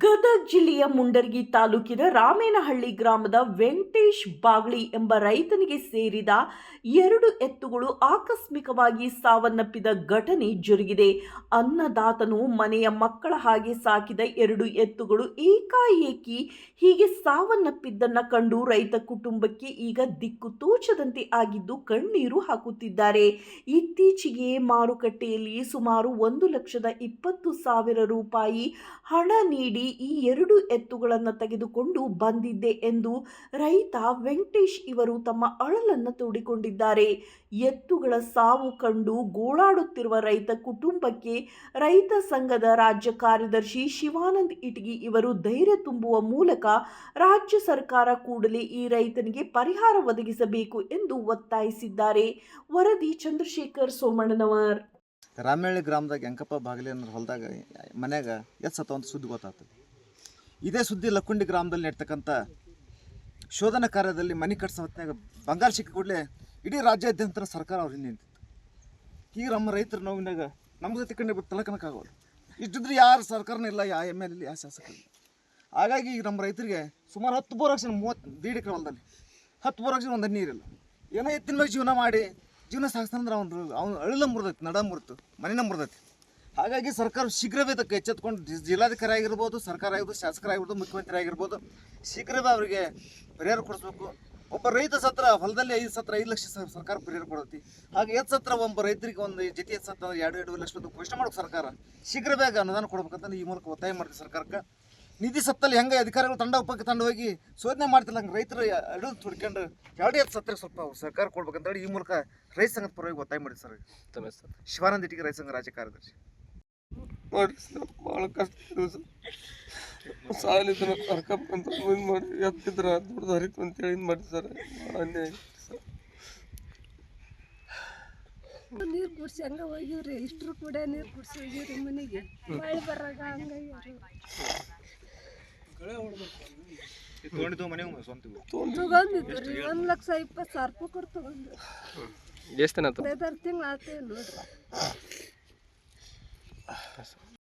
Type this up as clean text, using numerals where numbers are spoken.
ಗದಗ ಜಿಲ್ಲೆಯ ಮುಂಡರಗಿ ತಾಲೂಕಿನ ರಾಮೇನಹಳ್ಳಿ ಗ್ರಾಮದ ವೆಂಕಟೇಶ್ ಬಾಗ್ಳಿ ಎಂಬ ರೈತನಿಗೆ ಸೇರಿದ 2 ಎತ್ತುಗಳು ಆಕಸ್ಮಿಕವಾಗಿ ಸಾವನ್ನಪ್ಪಿದ ಘಟನೆ ಜರುಗಿದೆ. ಅನ್ನದಾತನು ಮನೆಯ ಮಕ್ಕಳ ಹಾಗೆ ಸಾಕಿದ 2 ಎತ್ತುಗಳು ಏಕಾಏಕಿ ಹೀಗೆ ಸಾವನ್ನಪ್ಪಿದ್ದನ್ನ ಕಂಡು ರೈತ ಕುಟುಂಬಕ್ಕೆ ಈಗ ದಿಕ್ಕು ತೋಚದಂತೆ ಆಗಿದ್ದು ಕಣ್ಣೀರು ಹಾಕುತ್ತಿದ್ದಾರೆ. ಇತ್ತೀಚೆಗೆ ಮಾರುಕಟ್ಟೆಯಲ್ಲಿ ಸುಮಾರು 1,20,000 ರೂಪಾಯಿ ಹಣ ನೀಡಿ ಈ 2 ಎತ್ತುಗಳನ್ನು ತೆಗೆದುಕೊಂಡು ಬಂದಿದ್ದೆ ಎಂದು ರೈತ ವೆಂಕಟೇಶ್ ಇವರು ತಮ್ಮ ಅಳಲನ್ನು ತೋಡಿಕೊಂಡಿದ್ದಾರೆ. ಎತ್ತುಗಳ ಸಾವು ಕಂಡು ಗೋಳಾಡುತ್ತಿರುವ ರೈತ ಕುಟುಂಬಕ್ಕೆ ರೈತ ಸಂಘದ ರಾಜ್ಯ ಕಾರ್ಯದರ್ಶಿ ಶಿವಾನಂದ ಇಟಗಿ ಇವರು ಧೈರ್ಯ ತುಂಬುವ ಮೂಲಕ ರಾಜ್ಯ ಸರ್ಕಾರ ಕೂಡಲೇ ಈ ರೈತನಿಗೆ ಪರಿಹಾರ ಒದಗಿಸಬೇಕು ಎಂದು ಒತ್ತಾಯಿಸಿದ್ದಾರೆ. ವರದಿ ಚಂದ್ರಶೇಖರ್ ಸೋಮಣ್ಣನವರ್. ರಾಮೇನಹಳ್ಳಿ ಗ್ರಾಮದಾಗ ಎಂಕಪ್ಪ ಬಾಗಲಿ ಅನ್ನೋ ಹೊಲದಾಗ ಮನ್ಯಾಗ ಎತ್ತು ಸತ್ತ ಅಂತ ಸುದ್ದಿ ಗೊತ್ತಾಗ್ತದೆ. ಇದೇ ಸುದ್ದಿ ಲಕ್ಕುಂಡಿ ಗ್ರಾಮದಲ್ಲಿ ನಡ್ತಕ್ಕಂಥ ಶೋಧನಾ ಕಾರ್ಯದಲ್ಲಿ ಮನೆ ಕಟ್ಸೋ ಹೊತ್ತಿನಾಗ ಬಂಗಾರ ಸಿಕ್ಕ ಕೂಡಲೇ ಇಡೀ ರಾಜ್ಯಾದ್ಯಂತ ಸರ್ಕಾರ ಅವ್ರ ಹಿಂದೆ ನಿಂತಿತ್ತು. ಈಗ ನಮ್ಮ ರೈತರು ನೋವಿನಾಗ ನಮ್ಮ ಜೊತೆ ಕಂಡು ಬಿಟ್ಟು ತಲಕನಕ್ಕಾಗೋಲ್ಲ. ಇಷ್ಟಿದ್ರೆ ಯಾರು ಸರ್ಕಾರನೇ ಇಲ್ಲ, ಯಾವ ಎಮ್ ಎಲ್ ಇಲ್ಲ, ಯಾವ ಶಾಸಕರು. ಹಾಗಾಗಿ ಈಗ ನಮ್ಮ ರೈತರಿಗೆ ಸುಮಾರು 10 ಬೋರ್ ಹಾಕ್ಸಿ 30 ಎಕರೆ ಹೊಲದಲ್ಲಿ 10 ಬೋರ್ ಹಾಕ್ಸಿ ಒಂದು ನೀರಿಲ್ಲ. ಏನೋ ಎತ್ತಿನ ಮೇಲೆ ಜೀವನ ಮಾಡಿ ಜೀವನ ಸಾಗಿಸ್ತಂದ್ರೆ ಅವ್ನು ಅಳಿಲ ಮುರಿದೈತಿ, ನಡ ಮುರಿತು, ಮನೆನ ಮುರಿದೈತಿ. ಹಾಗಾಗಿ ಸರ್ಕಾರ ಶೀಘ್ರವೇ ಇದಕ್ಕೆ ಎಚ್ಚೆತ್ಕೊಂಡು ಜಿಲ್ಲಾಧಿಕಾರಿ ಆಗಿರ್ಬೋದು, ಸರ್ಕಾರ ಆಗಿರ್ಬೋದು, ಶಾಸಕರಾಗಿರ್ಬೋದು, ಮುಖ್ಯಮಂತ್ರಿ ಆಗಿರ್ಬೋದು, ಶೀಘ್ರವೇ ಅವರಿಗೆ ಪರಿಹಾರ ಕೊಡಿಸ್ಬೇಕು. ಒಬ್ಬ ರೈತ ಸತ್ರ ಹೊಲದಲ್ಲಿ 5 ಲಕ್ಷ ಸರ್ಕಾರ ಪರಿಹಾರ ಕೊಡತಿ. ಹಾಗೆ ಎತ್ತು ಸತ್ರ ಒಬ್ಬ ರೈತರಿಗೆ ಒಂದು ಜೊತೆ ಎತ್ತು ಸತ್ರ 2 ಲಕ್ಷ ಘೋಷಣೆ ಮಾಡೋಕೆ ಸರ್ಕಾರ ಶೀಘ್ರವೇ ಅನುದಾನ ಕೊಡ್ಬೇಕಂತ ಈ ಮೂಲಕ ಒತ್ತಾಯ ಮಾಡ್ತೀವಿ ಸರ್ಕಾರಕ್ಕೆ. ನಿಧಿ ಸತ್ತಲ್ಲಿ ಹೆಂಗೆ ಅಧಿಕಾರಿಗಳು ತಂಡ ಹೋಗಿ ಶೋಧನೆ ಮಾಡ್ತಿಲ್ಲ, ಹಂಗೆ ರೈತರು ಅಡಿದು ತುಡ್ಕೊಂಡು 2 ಎತ್ತು ಸತ್ರ ಸ್ವಲ್ಪ ಸರ್ಕಾರ ಕೊಡ್ಬೇಕಂತೇಳಿ ಈ ಮೂಲಕ ರೈತ ಸಂಘದ ಪರವಾಗಿ ಒತ್ತಾಯ ಮಾಡಿ ಸರ್. ಶಿವಾನಂದ ಇಟಗಿ ರೈತ ಸಂಘ ರಾಜ್ಯ ಕಾರ್ಯದರ್ಶಿ. ನೋಡಿರಿ ಸರ್, ಭಾಳ ಕಷ್ಟ ಇದೆ ಸರ್. ಸಾಲಿದ್ರೆ ಕರ್ಕೊಂತ ಇದು ಮಾಡಿ ಎತ್ತಿದ್ರೆ ದುಡ್ದು ಹರಿತು ಅಂತೇಳಿ ಇದು ಮಾಡಿ ಸರ್. ಅನ್ಯಾಯ ಸರ್. ನೀರು ಕುಡಿಸಿ ಹಂಗೆ ಹೋಗಿವ್ರಿ, ಇಷ್ಟರು ಕೂಡ ನೀರು ಕುಡಿಸಿ ಹೋಗಿವ್ರಿ ಮನೆಗೆ. ಮಳೆ ಬರಾಗ ಹಂಗಾಗಿ ತಗೊಂಡಿದ್ದು ಮನೆಗೆ ತಗೊಂಡಿದ್ದು ರೀ 1,20,000 ರೂಪಾಯಿ ಕೊಟ್ಟು ತಗೊಂಡು ಎಷ್ಟು ದಿನ ಆಯ್ತು? 5-6 ತಿಂಗಳು ಆತೇನು ನೋಡ್ರಿ.